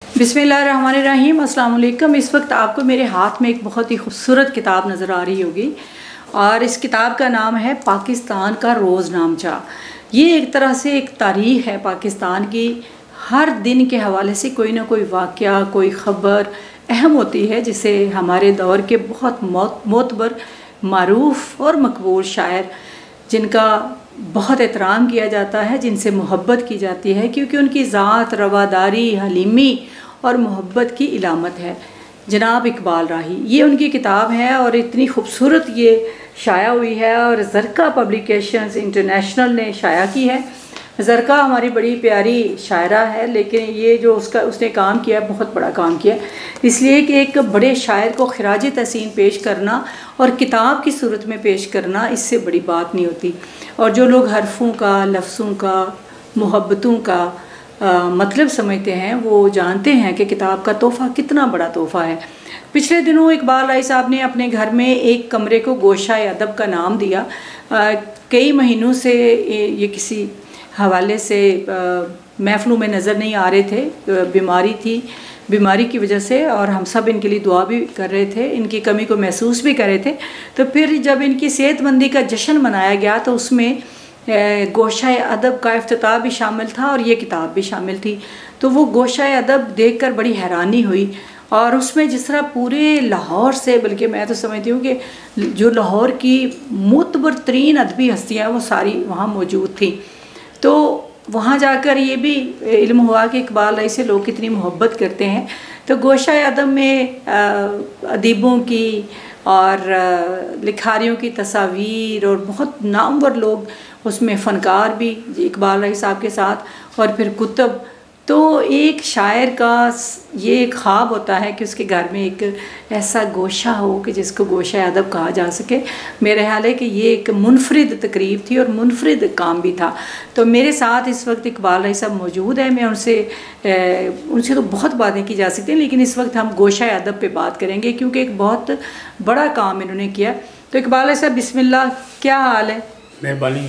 बिस्मिल्लाहिर्रहमानिर्रहीम, अस्सलाम वालेकुम। इस वक्त आपको मेरे हाथ में एक बहुत ही खूबसूरत किताब नज़र आ रही होगी और इस किताब का नाम है पाकिस्तान का रोज़नामचा। ये एक तरह से एक तारीख़ है पाकिस्तान की। हर दिन के हवाले से कोई ना कोई वाक़या, कोई ख़बर अहम होती है जिसे हमारे दौर के बहुत मोतबर, मारूफ़ और मकबूल शायर, जिनका बहुत एहतराम किया जाता है, जिनसे मोहब्बत की जाती है, क्योंकि उनकी ज़ात रवादारी, हलीमी और मोहब्बत की इलामत है, जनाब इकबाल राही। ये उनकी किताब है और इतनी खूबसूरत ये शाया हुई है और ज़रका पब्लिकेशंस इंटरनेशनल ने शाया की है। ज़रका हमारी बड़ी प्यारी शायरा है, लेकिन ये जो उसने काम किया बहुत बड़ा काम किया, इसलिए कि एक बड़े शायर को खिराज तहसीन पेश करना और किताब की सूरत में पेश करना, इससे बड़ी बात नहीं होती। और जो लोग हरफों का, लफ्ज़ों का, मोहब्बतों का मतलब समझते हैं, वो जानते हैं कि किताब का तोहफ़ा कितना बड़ा तोहफ़ा है। पिछले दिनों इकबाल राही साहब ने अपने घर में एक कमरे को गोशाए अदब का नाम दिया। कई महीनों से ये किसी हवाले से महफिलों में नज़र नहीं आ रहे थे, बीमारी थी, बीमारी की वजह से, और हम सब इनके लिए दुआ भी कर रहे थे, इनकी कमी को महसूस भी कर रहे थे। तो फिर जब इनकी सेहतमंदी का जश्न मनाया गया तो उसमें गोशाए अदब का इफ्तिताह भी शामिल था और ये किताब भी शामिल थी। तो वो गोशाए अदब देखकर बड़ी हैरानी हुई और उसमें जिस तरह पूरे लाहौर से, बल्कि मैं तो समझती हूँ कि जो लाहौर की मोतबर तरीन अदबी हस्तियाँ वो सारी वहाँ मौजूद थी। तो वहाँ जाकर ये भी इल्म हुआ कि इकबाल राही से लोग कितनी मोहब्बत करते हैं। तो गोशाए अदब में अदीबों की और लिखारियों की तस्वीर और बहुत नामवर लोग उसमें, फ़नकार भी इकबाल राही साहब के साथ, और फिर कुतुब। तो एक शायर का ये ख्वाब होता है कि उसके घर में एक ऐसा गोशा हो कि जिसको गोशा अदब कहा जा सके। मेरा ख्याल है कि ये एक मुनफरिद तकरीब थी और मुनफरिद काम भी था। तो मेरे साथ इस वक्त इकबाल राही साहब मौजूद है। मैं उनसे तो बहुत बातें की जा सकती हैं, लेकिन इस वक्त हम गोशा अदब पे बात करेंगे क्योंकि एक बहुत बड़ा काम इन्होंने किया। तो इकबाल राही साहब बिस्मिल्लाह, क्या हाल है? मेहरबानी।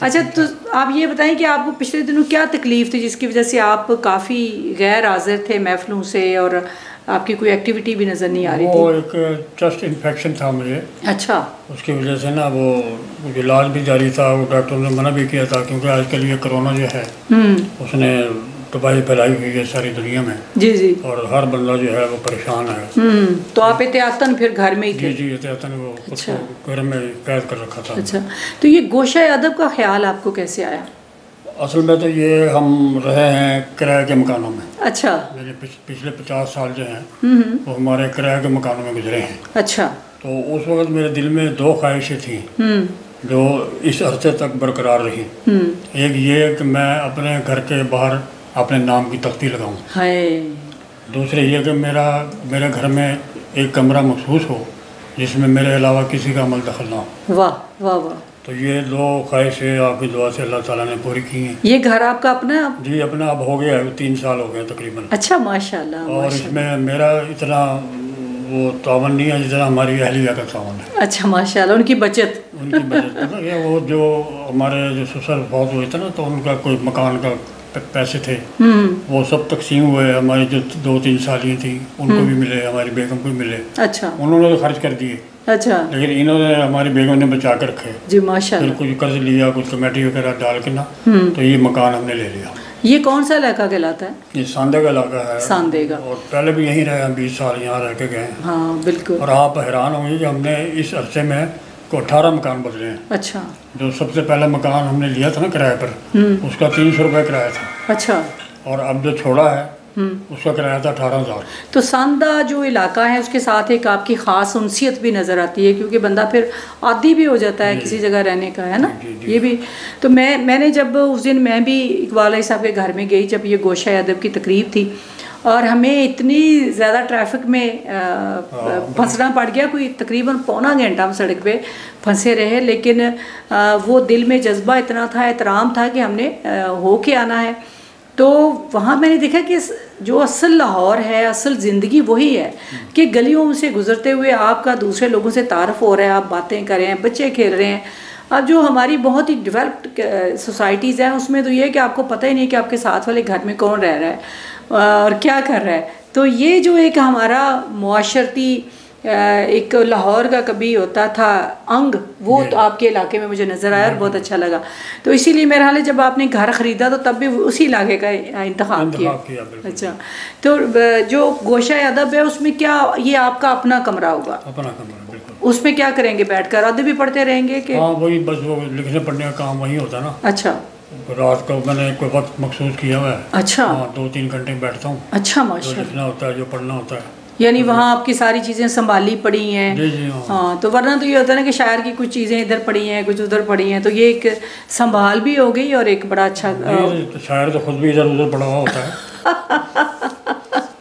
अच्छा, तो आप ये बताएं कि आपको पिछले दिनों क्या तकलीफ़ थी जिसकी वजह से आप काफ़ी गैर हाजिर थे महफिलों से और आपकी कोई एक्टिविटी भी नज़र नहीं आ रही थी? वो एक चेस्ट इन्फेक्शन था मुझे। अच्छा। उसकी वजह से ना वो इलाज भी जारी था, वो डॉक्टर ने मना भी किया था क्योंकि आजकल ये कोरोना जो है उसने तबाही फैलाई हुई है सारी दुनिया में। जी जी। और हर बंदा जो है वो परेशान है। तो आप एहतियातन फिर घर में ही थे? जी, एहतियातन वो उसको घर में कैद कर रखा था। अच्छा, तो ये गोशाए अदब का ख्याल आपको कैसे आया? असल में तो ये हम रहे हैं किराए के मकानों में। अच्छा। मेरे पिछले 50 साल जो हैं वो हमारे किराए के मकानों में गुजरे हैं। अच्छा। तो उस वक्त मेरे दिल में दो ख्वाहिशें थी जो इस अरसे तक बरकरार रही। एक ये कि मैं अपने घर के बाहर अपने नाम की तख्ती लगाऊं। दूसरे ये कि मेरे घर में एक कमरा मखसूस हो जिसमें मेरे अलावा किसी का अमल दखल ना हो। वाह वाह वाह। तो ये दो ख्वाहिशें आपकी दुआ से अल्लाह ताला ने पूरी की हैं। ये घर आपका अपना है? जी अपना, अब हो गया है, 3 साल हो गए तकरीबन। अच्छा, माशाल्लाह। और इसमें मेरा इतना वो तावन नहीं है जितना हमारी अहलिया का तावन है। अच्छा, माशाल्लाह। उनकी बचत वो जो हमारे जो ससुर बहुत हुए थे ना, तो उनका कोई मकान का पैसे थे, वो सब तकसीम हुए। हमारी जो 2-3 सालियाँ थी उनको भी मिले, हमारी बेगम को भी मिले। अच्छा। उन्होंने तो खर्च कर दिए। अच्छा। लेकिन इन्होंने, हमारी बेगम ने बचा कर रखे। जी माशाल्लाह। फिर कुछ कर्ज लिया, कुछ कमेटी वगैरह डाल के ना, तो ये मकान हमने ले लिया। ये कौन सा इलाका कहलाता है? ये सांदे का इलाका है। सांदे का। और पहले भी यहीं रहे, 20 साल यहाँ रह के गए। हाँ बिल्कुल। और आप हैरान होंगे कि हमने इस अरसे में को 18 मकान बदले हैं। अच्छा। जो सबसे पहला मकान हमने लिया था ना किराए पर, उसका 300 रुपये किराया था। अच्छा। और अब जो छोड़ा है उसका किराया था 18,000। तो सांदा जो इलाका है उसके साथ एक आपकी ख़ास उनसियत भी नज़र आती है, क्योंकि बंदा फिर आदी भी हो जाता है किसी जगह रहने का, है ना? जी। ये भी तो मैंने जब उस दिन मैं भी इकबाल राही साहब के घर में गई जब ये गोशाए अदब की तकरीब थी, और हमें इतनी ज़्यादा ट्रैफिक में फंसना पड़ गया, कोई तकरीबन पौना घंटा हम सड़क पे फंसे रहे, लेकिन वो दिल में जज्बा इतना था, एहतराम था कि हमने हो के आना है। तो वहाँ मैंने देखा कि जो असल लाहौर है, असल ज़िंदगी वही है कि गलियों से गुजरते हुए आपका दूसरे लोगों से तारफ़ हो रहा है, आप बातें कर रहे हैं, बच्चे खेल रहे हैं। अब जो हमारी बहुत ही डेवलप्ड सोसाइटीज़ हैं उसमें तो ये है कि आपको पता ही नहीं कि आपके साथ वाले घर में कौन रह रहा है। और क्या कर रहा है। तो ये जो एक हमारा मुआशरती एक लाहौर का कभी होता था अंग, वो तो आपके इलाके में मुझे नज़र आया और बहुत अच्छा लगा। तो इसीलिए मेरा हाल है जब आपने घर ख़रीदा तो तब भी उसी इलाके का इंतखाब किया। अच्छा, तो जो गोशा अदब है उसमें क्या ये आपका अपना कमरा होगा? अपना कमरा, बिल्कुल। उसमें क्या करेंगे बैठकर? अदब भी पढ़ते रहेंगे कि? हाँ, वही बस वो लिखने पढ़ने का काम वही होता है ना। अच्छा, रात को मैंने कोई वक्त मखसूस किया हुआ है। अच्छा, 2-3 घंटे बैठता हूँ। अच्छा, जो माशाल्लाह। लिखना होता है, जो पढ़ना होता है, यानी वहाँ आपकी सारी चीज़ें संभाली पड़ी हैं। जी जी, हाँ, तो वरना तो ये होता है ना कि शायर की कुछ चीज़ें इधर पड़ी हैं, कुछ उधर पड़ी हैं, तो ये एक संभाल भी हो गई और एक बड़ा अच्छा। तो शायर तो खुद भी इधर उधर पड़ा हुआ होता है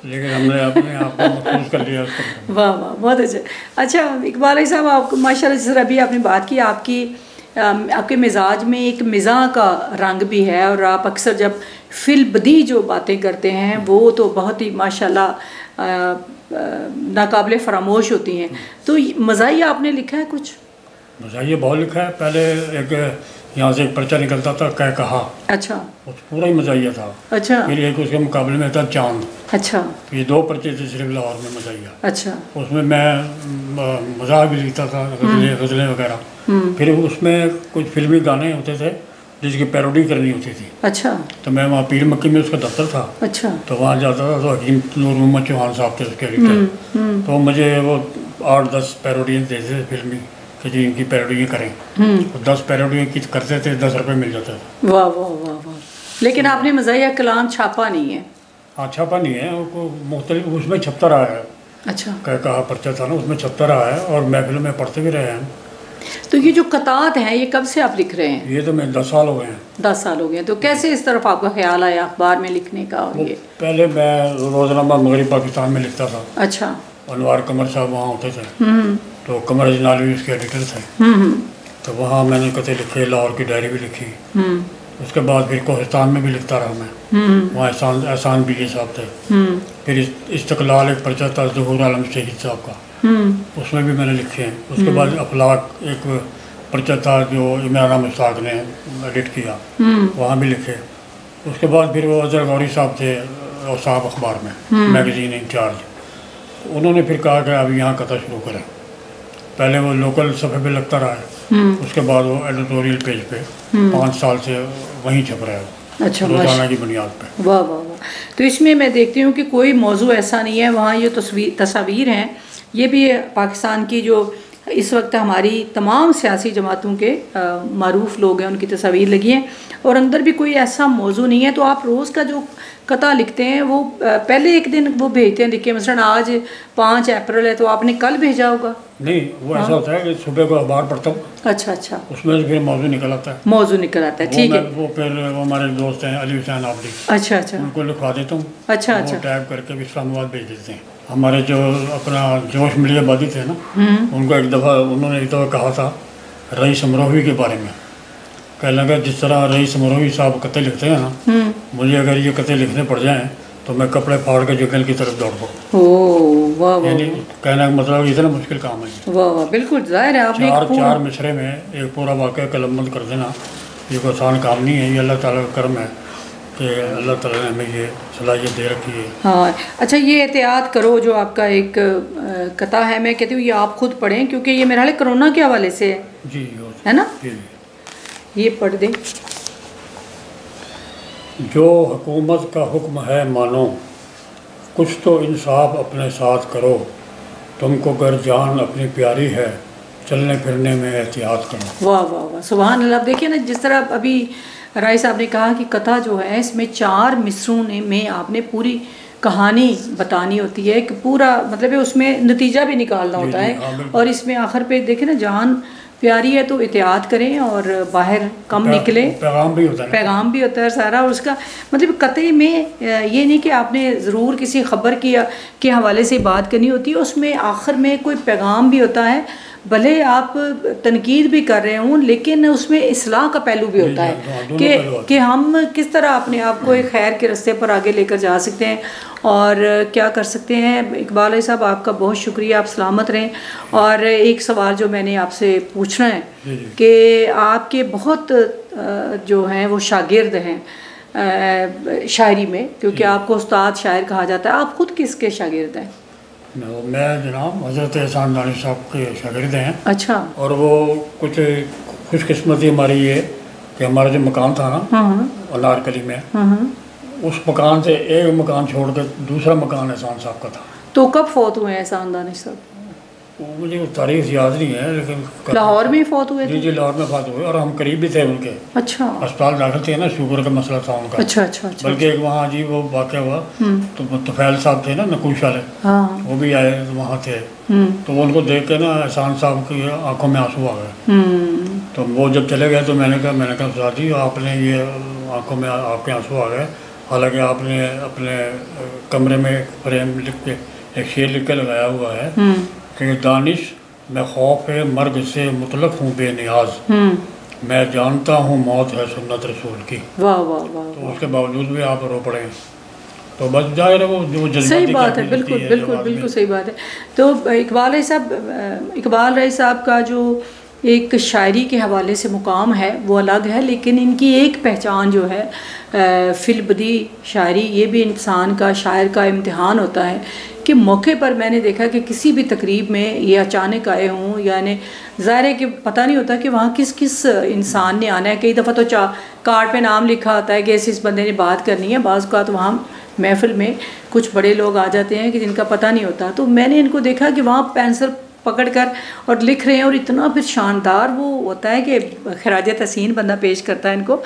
लेकिन हमने अपने आप को महफूज कर लिया उसको। वाह वाह, बहुत अच्छा। अच्छा इकबाल भाई साहब, आपको माशाल्लाह जिस तरह अभी आपने बात की, आपके मिजाज में एक मिज़ाह का रंग भी है और आप अक्सर जब फिल्बदी जो बातें करते हैं वो तो बहुत ही माशाल्लाह नाकाबिले फरामोश होती हैं। तो मज़ाहिया आपने लिखा है कुछ? मज़ाहिया बहुत लिखा है। पहले एक यहाँ से एक पर्चा निकलता था, कह कहा। अच्छा, उस पूरा ही मज़ाहिया था। अच्छा, फिर एक उसके मुकाबले में था चांद। अच्छा, ये 2 पर्चे थे सिर्फ लाहौर में मज़ाहिया। अच्छा, उसमें मैं मजाक भी लिखता था, गज़लें वगैरह। फिर उसमें कुछ फिल्मी गाने होते थे जिसकी पैरोडी करनी होती थी। अच्छा, तो मैं वहाँ पीर मक्की में उसका दफ्तर था। अच्छा, तो वहाँ जाता था, तो हकीम नूर मोहम्मद चौहान साहब थे उसके एडिटर। तो मुझे वो 8-10 पैरोडियाँ देते थे फिल्मी कि जी इनकी पैरोडियाँ करें। तो 10 पैरोडियाँ की करते थे, 10 रुपये मिल जाते थे। वाह वाह वाह वाह। लेकिन आपने मज़ाहिया कलाम छापा नहीं है? हाँ, छापा नहीं है, मुख्तलिफ उसमें छपता रहा है। अच्छा, कहा पर्चा था ना, उसमें छपता रहा है और महफिलों में पढ़ते भी रहे हैं। तो ये जो कतात हैं ये कब से आप लिख रहे हैं? ये तो मैं 10 साल हो गए हैं। 10 साल हो गए। तो कैसे इस तरफ आपका ख्याल आया अखबार में लिखने का? और ये पहले मैं रोज़नामा मगरबी पाकिस्तान में लिखता था। अच्छा, अनवार कमर साहब वहाँ होते थे, तो कमर अजनावी उसके एडिटर थे। तो वहाँ मैंने कते लिखे, लाहौर की डायरी भी लिखी। उसके बाद फिर कोहिस्तान में भी लिखता रहा मैं। वहाँ एहसान बीजी साहब थे। फिर इस्तकलाल एक पर्चा था ज़हूर आलम शहीद साहब का, उसमें भी मैंने लिखे हैं। उसके बाद अफलाक एक पर्चा था जो इमरान मुश्ताक ने एडिट किया, वहाँ भी लिखे। उसके बाद फिर वो अजहर गौरी साहब थे और साहब अखबार में मैगज़ीन इंचार्ज, उन्होंने फिर कहा कि अब यहाँ कथा शुरू करें। पहले वो लोकल सफ़े पे लगता रहा है, उसके बाद वो एडिटोरियल पेज पे 5 साल से वहीं छप रहा है। अच्छा, रोज़ाना की बुनियाद पे। वाह वाह वाह। तो इसमें मैं देखती हूँ कि कोई मौजू ऐसा नहीं है, वहाँ ये तस्वीर हैं, ये भी पाकिस्तान की जो इस वक्त हमारी तमाम सियासी जमातों के मारूफ लोग हैं उनकी तस्वीर लगी हैं और अंदर भी कोई ऐसा मौजू नहीं है। तो आप रोज़ का जो कथा लिखते हैं वो पहले एक दिन वो भेजते हैं, लिखे मसलन आज 5 अप्रैल है तो आपने कल भेजा होगा? नहीं, वो ऐसा होता है कि सुबह को अखबार पढ़ता हूँ। अच्छा अच्छा, उसमें फिर मौजू निकल आता है। मौजू निकल आता है, ठीक है। वो फिर वो हमारे दोस्त हैं अली हुसैन आबदी, अच्छा अच्छा, उनको लिखवा देता हूँ। अच्छा अच्छा, टैग करके इस्लामाबाद भेज देते हैं। हमारे जो अपना जोश मिली आबादी थे ना, उनको उन्होंने एक दफ़ा कहा था रईस अमरोही के बारे में, कहने लगा जिस तरह रईस अमरोही साहब कते लिखते हैं ना, मुझे अगर ये कते लिखने पड़ जाएं तो मैं कपड़े फाड़ के जंगल की तरफ दौड़ पड़ूँ। यानी कहने का मतलब इतना मुश्किल काम है। वाह वाह, बिल्कुल जाहिर है। आपने 4 मिसरे में एक पूरा वाक़या कलमबंद कर देना ये कोई आसान काम नहीं है। ये अल्लाह ताला का करम है कि अल्लाह ताला ने हमें ये सलाहियत दे रखी है। हाँ, अच्छा, ये एहतियात करो जो आपका एक कथा है, मैं कहती हूँ ये आप खुद पढ़ें क्योंकि ये मेरा हाल कोरोना के हवाले से है। जी, है ना? जी, ये पढ़ दें। जो हुकूमत का हुक्म है मानो, कुछ तो इंसाफ अपने साथ करो, तुमको गर जान अपनी प्यारी है, चलने फिरने में एहतियात करो। वाह वाह वाह, सुभान अल्लाह। देखिए ना, जिस तरह अभी राय साहब ने कहा कि कथा जो है इसमें 4 मिसरों में आपने पूरी कहानी बतानी होती है, कि पूरा मतलब है उसमें नतीजा भी निकालना होता है। और इसमें आखिर पे देखें ना, जान प्यारी है तो एहतियात करें और बाहर कम निकले। पैगाम भी होता है, पैगाम भी होता है सारा। और उसका मतलब कते में ये नहीं कि आपने ज़रूर किसी ख़बर के हवाले से बात करनी होती है, उसमें आखिर में कोई पैगाम भी होता है। भले आप तनकीद भी कर रहे हों लेकिन उसमें इस्लाह का पहलू भी होता है कि हम किस तरह अपने आप को एक खैर के रास्ते पर आगे लेकर जा सकते हैं और क्या कर सकते हैं। इकबाल साहब, आपका बहुत शुक्रिया, आप सलामत रहें। और एक सवाल जो मैंने आपसे पूछना है कि आपके बहुत जो हैं वो शागिर्द हैं, शायरी में, क्योंकि आपको उस्ताद शायर कहा जाता है, आप खुद किसके शागिर्द हैं? मैं जनाब हज़रत एहसान दानी साहब के शागिर्द हैं। अच्छा। और वो कुछ खुशकिस्मती हमारी ये कि हमारा जो मकान था ना अनारकली में, उस मकान से एक मकान छोड़ कर दूसरा मकान एहसान साहब का था। तो कब फौत हुए हैं एहसान दानी साहब? मुझे तारीख याद नहीं है, लेकिन लाहौर में फौत हुए थे? जी लाहौर में फौत हुए, और हम करीब भी थे उनके। अच्छा। अस्पताल दाखिल थे ना, शुगर का मसला था उनका। अच्छा अच्छा अच्छा। बल्कि एक वहाँ जी वो वाक़या हुआ, तो तुफैल साहब थे ना नकुश वाले, वो भी आए वहाँ थे, तो उनको देख के ना एहसान साहब की आंखों में आंसू आ गए। तो वो जब चले गए तो मैंने कहा उस्ताद जी आपने ये आंखों में आपके आंसू आ गए, हालांकि आपने अपने कमरे में फ्रेम लिख के एक शेर लिख के लगाया हुआ है कि दानिश मैं खौफ मर्ग से मुतलक हूँ बेनियाज, मैं जानता हूँ मौत है सुन्नत रसूल की। वाह वाह वाह। तो उसके बावजूद भी आप रो पड़े, तो बस जाहिर है वो जो सही बात है, बिल्कुल बिल्कुल बिल्कुल सही बात है। तो इकबाल राय साहब का जो एक शायरी के हवाले से मुकाम है वो अलग है, लेकिन इनकी एक पहचान जो है फिलबदी शायरी, ये भी इंसान का शायर का इम्तिहान होता है कि मौके पर मैंने देखा कि किसी भी तकरीब में ये अचानक आए हों, यानी ज़ाहिर है कि पता नहीं होता कि वहाँ किस किस इंसान ने आना है। कई दफ़ा तो कार्ड पे नाम लिखा होता है कि इस बंदे ने बात करनी है, बाज़ का तो वहाँ महफिल में कुछ बड़े लोग आ जाते हैं कि जिनका पता नहीं होता। तो मैंने इनको देखा कि वहाँ पेंसिल पकड़ कर और लिख रहे हैं, और इतना फिर शानदार वो होता है कि खराज तहसीन बंदा पेश करता है इनको।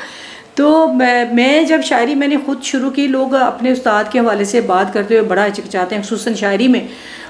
तो मैं जब शायरी मैंने ख़ुद शुरू की, लोग अपने उस्ताद के हवाले से बात करते हुए बड़ा हिचकिचाते हैं, खुसूसन शायरी में,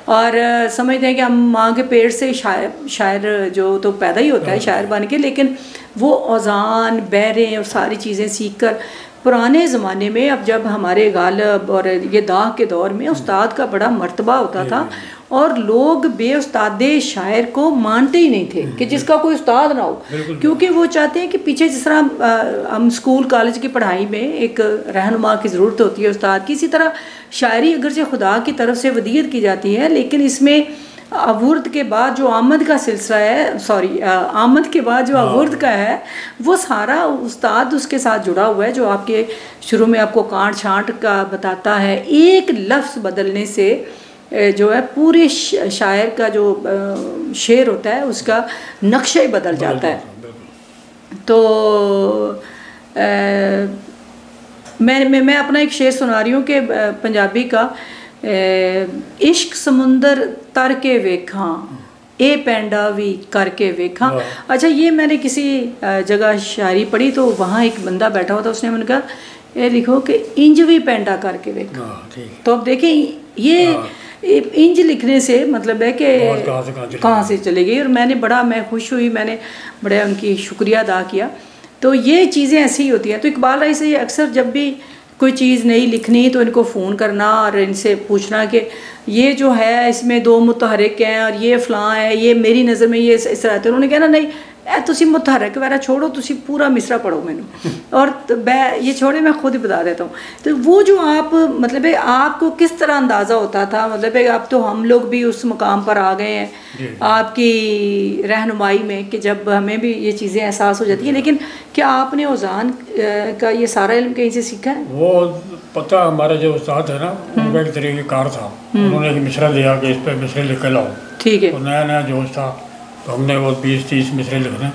और समझते हैं कि हम माँ के पेट से शायर जो तो पैदा ही होता है शायर बन के, लेकिन वो औज़ान बहरें और सारी चीज़ें सीख कर पुराने ज़माने में, अब जब हमारे गालब और ये दाग के दौर में उस्ताद का बड़ा मर्तबा होता था, और लोग बेउस्तादे शायर को मानते ही नहीं थे कि जिसका कोई उस्ताद ना हो, क्योंकि वो चाहते हैं कि पीछे जिस तरह हम स्कूल कॉलेज की पढ़ाई में एक रहनुमा की ज़रूरत होती है उस्ताद की, इसी तरह शायरी अगर से खुदा की तरफ से वदीयत की जाती है, लेकिन इसमें अवुर्द के बाद जो आमद का सिलसिला है, आमद के बाद जो अवुर्द का है, वो सारा उस्ताद उसके साथ जुड़ा हुआ है, जो आपके शुरू में आपको कांट छांट का बताता है। एक लफ्ज़ बदलने से जो है पूरे शायर का जो शेर होता है उसका नक्शा ही बदल जाता है। तो मैं अपना एक शेर सुना रही हूँ कि पंजाबी का, इश्क समुंदर तर के वेखा ए पेंडा भी करके वेखा। अच्छा, ये मैंने किसी जगह शायरी पढ़ी, तो वहाँ एक बंदा बैठा हुआ था, उसने मैंने कहा ये लिखो कि इंज भी पेंडा करके वेखा। तो अब देखें ये इंज लिखने से मतलब है कि कहाँ से चली गई, और मैं खुश हुई, मैंने बड़ा उनकी शुक्रिया अदा किया। तो ये चीज़ें ऐसी ही होती हैं। तो इकबाल राय से अक्सर जब भी कोई चीज़ नहीं लिखनी तो इनको फ़ोन करना और इनसे पूछना कि ये जो है इसमें 2 मुतहरिक हैं और ये फ़लाँ है, ये मेरी नज़र में ये इस तरह। तो उन्होंने कहना नहीं तुसी मुतहरिक वगैरह छोड़ो, तुसी पूरा मिसरा पढ़ो मैनू, और ये छोड़े मैं खुद ही बता देता हूँ। तो वो जो आप मतलब है आपको किस तरह अंदाज़ा होता था, मतलब है अब तो हम लोग भी उस मुकाम पर आ गए हैं आपकी रहनुमाई में कि जब हमें भी ये चीज़ें एहसास हो जाती हैं, लेकिन क्या आपने औज़ान का ये सारा इल्म कहीं से सीखा है? वो पता हमारा जो उस्ताद है ना, उनका एक तरीक़ेकार था, उन्होंने एक मिसरा दिया कि इस पर मिसरे लिख के लाओ। ठीक है। तो नया नया जोश था, तो हमने वो 20-30 मिसरे लिखने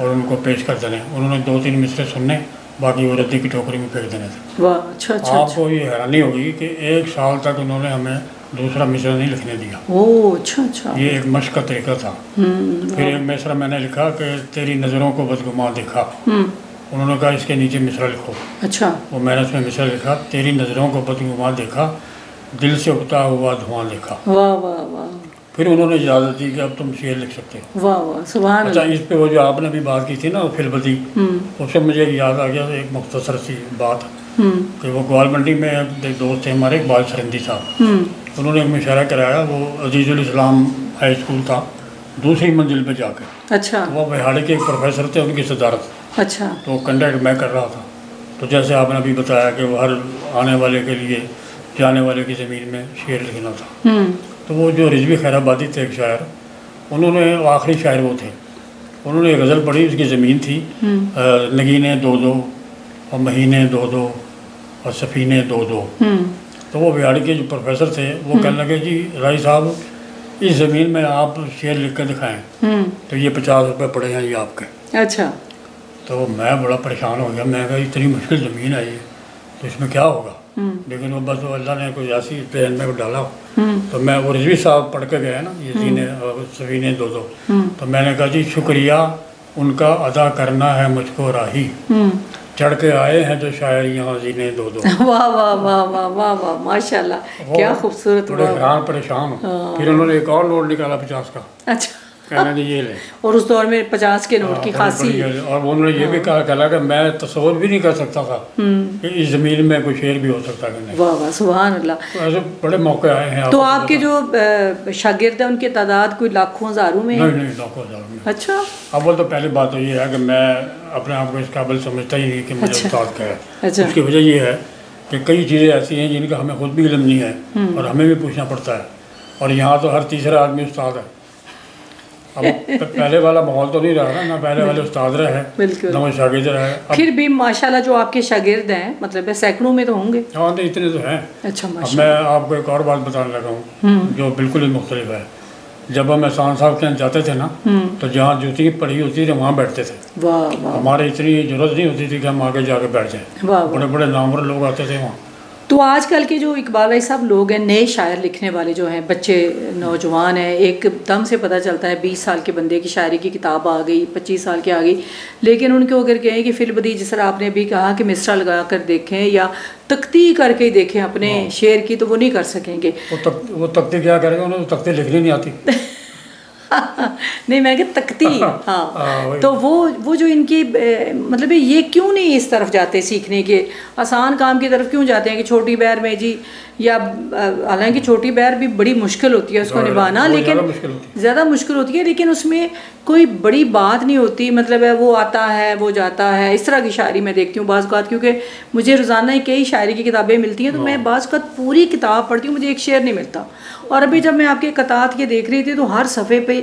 और उनको पेश कर देने। उन्होंने 2-3 मिसरे सुनने, बाकी वो रद्दी की टोकरी में फेंक देने थे। वाह, अच्छा अच्छा। आपको ये हैरानी होगी कि 1 साल तक उन्होंने हमें दूसरा मिसरा नहीं लिखने दिया। ओह, अच्छा अच्छा। ये एक मश्क का तरीका था। फिर एक मिसरा मैंने लिखा कि तेरी नज़रों को बदगुमान देखा, उन्होंने कहा इसके नीचे मिसरा लिखो। अच्छा। वो मैंने उसमें मिसरा लिखा, तेरी नज़रों को बदगुमान देखा, दिल से उगता हुआ धुआं देखा। वाह वाह वाह। फिर उन्होंने इजाज़त दी कि अब तुम शेर लिख सकते हो। वाह वाह, सुभान अल्लाह। अच्छा, इस पे वो जो आपने भी बात की थी ना फिलबदी, उससे मुझे याद आ गया एक मुख्तसर सी बात कि वो ग्वाल मंडी में एक दोस्त थे हमारे, इकबाल सरंदी साहब, उन्होंने एक मुशायरा कराया। वो अजीज़ुल इस्लाम हाई स्कूल था, दूसरी मंजिल पे जाकर। अच्छा। वो बिहाड़ी के एक प्रोफेसर थे, उनकी सदारत। अच्छा। तो कंडक्ट मैं कर रहा था। तो जैसे आपने अभी बताया कि वो हर आने वाले के लिए जाने वाले की ज़मीन में शेर लिखना था, तो वो जो रिजवी खैराबादी थे एक शायर, उन्होंने आखिरी शायर वो थे, उन्होंने एक गज़ल पढ़ी, उसकी ज़मीन थी नगीने 2-2 और महीने 2-2 और सफ़ीने 2-2। तो वो बिहाड़ी के जो प्रोफेसर थे वो कहने लगे जी राय साहब इस ज़मीन में आप शेर लिख कर दिखाएँ तो ये 50 रुपये पड़े हैं ये आपके। अच्छा। तो मैं बड़ा परेशान हो गया, मैं कहा इतनी मुश्किल ज़मीन है ये तो इसमें क्या होगा। लेकिन वो बस अल्लाह ने कोई ऐसी ट्रेन में डाला। तो मैं वो रिजवी साहब पढ़ के गए ना ये सफ़ीने 2-2। तो मैंने कहा जी शुक्रिया उनका अदा करना है मुझको राही, चढ़ के आए हैं जो शायर यहाँ जीने 2-2। वाह वाह वाह वाह वाह वाह माशाल्लाह, क्या खूबसूरत। बड़े हैरान परेशान। फिर उन्होंने एक और नोट निकाला 50 का। अच्छा। कहने ये ले। और उस दौर में 50 के नोट की खासी। और उन्होंने ये भी कहा कि मैं तस्वर भी नहीं कर सकता था कि इस ज़मीन में कोई शेर भी हो सकता है। वाह वाह सुभान अल्लाह। तो ऐसे बड़े मौके आए हैं। तो आपके जो शागिर्द हैं उनकी तादाद कोई लाखों हज़ारों में? नहीं लाखों हज़ारों में। अच्छा। अव्वल तो पहली बात तो ये है कि मैं अपने आप को इस काबिल समझता ही नहीं कि मुझे उस्ताद क्या है। अच्छा। उसकी वजह ये है कि कई चीज़ें ऐसी हैं जिनका हमें खुद भी इल्म नहीं है और हमें भी पूछना पड़ता है। और यहाँ तो हर तीसरा आदमी उस्ताद है। अब पहले वाला माहौल तो नहीं रहा ना पहले वाले उस्ताद रहे हैं ना वो शागिर्द रहे। फिर भी माशाल्लाह जो आपके शागिर्द हैं मतलब सैकड़ों में तो होंगे। हाँ तो इतने तो हैं। अच्छा अब मैं आपको एक और बात बताने लगा हूँ जो बिल्कुल ही मुख्तलिफ है। जब हम एहसान साहब के यहाँ जाते थे ना तो जहाँ जूती पड़ी होती थी वहाँ बैठते थे। वाह। हमारे इतनी जरूरत नहीं होती थी कि हम आगे जाके बैठ जाएँ। बड़े बड़े नामवर लोग आते थे वहाँ। तो आजकल के जो इकबाल भाई साहब लोग हैं नए शायर लिखने वाले जो हैं बच्चे नौजवान हैं एकदम से पता चलता है 20 साल के बंदे की शायरी की किताब आ गई 25 साल की आ गई, लेकिन उनको अगर कहें कि फिल बदी जिस तरह आपने भी कहा कि मिसरा लगा कर देखें या तख्ती करके देखें अपने शेर की तो वो नहीं कर सकेंगे। वो तख्ती क्या करेंगे, उन्हें तो तख्ती लिखनी नहीं आती। नहीं मैं कहती तख्ती। हाँ तो वो जो इनकी मतलब ये क्यों नहीं इस तरफ जाते सीखने के आसान काम की तरफ क्यों जाते हैं कि छोटी बैर में जी या हालांकि छोटी बैर भी बड़ी मुश्किल होती है उसको निभाना लेकिन ज़्यादा मुश्किल होती है लेकिन उसमें कोई बड़ी बात नहीं होती मतलब है वो आता है वो जाता है। इस तरह की शायरी मैं देखती हूँ बाज़ औक़ात क्योंकि मुझे रोज़ाना कई शायरी की किताबें मिलती हैं तो मैं बाज़ औक़ात पूरी किताब पढ़ती हूँ मुझे एक शेर नहीं मिलता। और अभी जब मैं आपके कतात के देख रही थी तो हर सफ़े पे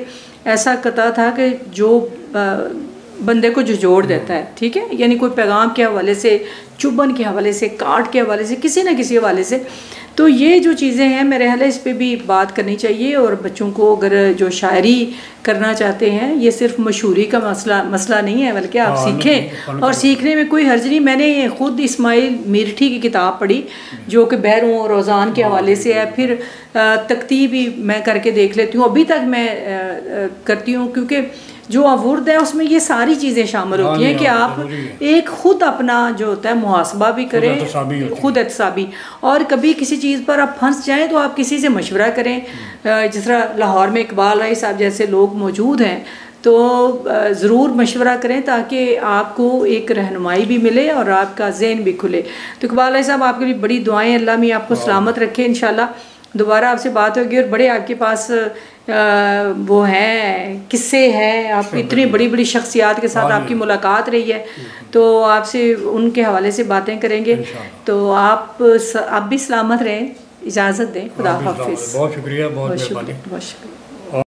ऐसा कता था कि जो बंदे को जोड़ देता है, ठीक है, यानी कोई पैगाम के हवाले से चुभन के हवाले से काट के हवाले से किसी न किसी हवाले से। तो ये जो चीज़ें हैं मेरे ख्याल है इस पे भी बात करनी चाहिए और बच्चों को अगर जो शायरी करना चाहते हैं ये सिर्फ मशहूरी का मसला नहीं है बल्कि आप सीखें और सीखने में कोई हर्ज नहीं। मैंने ख़ुद इस्माइल मीरठी की किताब पढ़ी जो कि बहरों और रोज़ान के हवाले से है, फिर तख्ती भी मैं करके देख लेती हूँ, अभी तक मैं करती हूँ क्योंकि जो अवुर्द है उसमें ये सारी चीज़ें शामिल होती हैं कि आप एक ख़ुद अपना जो होता है मुहासबा भी करें खुद एहतसाबी और कभी किसी चीज़ पर आप फंस जाएं तो आप किसी से मशवरा करें। जिस तरह लाहौर में इकबाल राय साहब जैसे लोग मौजूद हैं तो ज़रूर मशवरा करें ताकि आपको एक रहनुमाई भी मिले और आपका जहन भी खुले। तो इकबाल राय साहब आपके लिए बड़ी दुआएँ, अल्लाह में आपको सलामत रखे। इंशाल्लाह दोबारा आपसे बात होगी और बड़े आपके पास वो हैं किस्से हैं, आप इतनी बड़ी बड़ी शख्सियात के साथ आपकी मुलाकात रही है तो आपसे उनके हवाले से बातें करेंगे। तो आप भी सलामत रहें, इजाज़त दें, खुदा हाफिज़। बहुत शुक्रिया, बहुत शुक्रिया।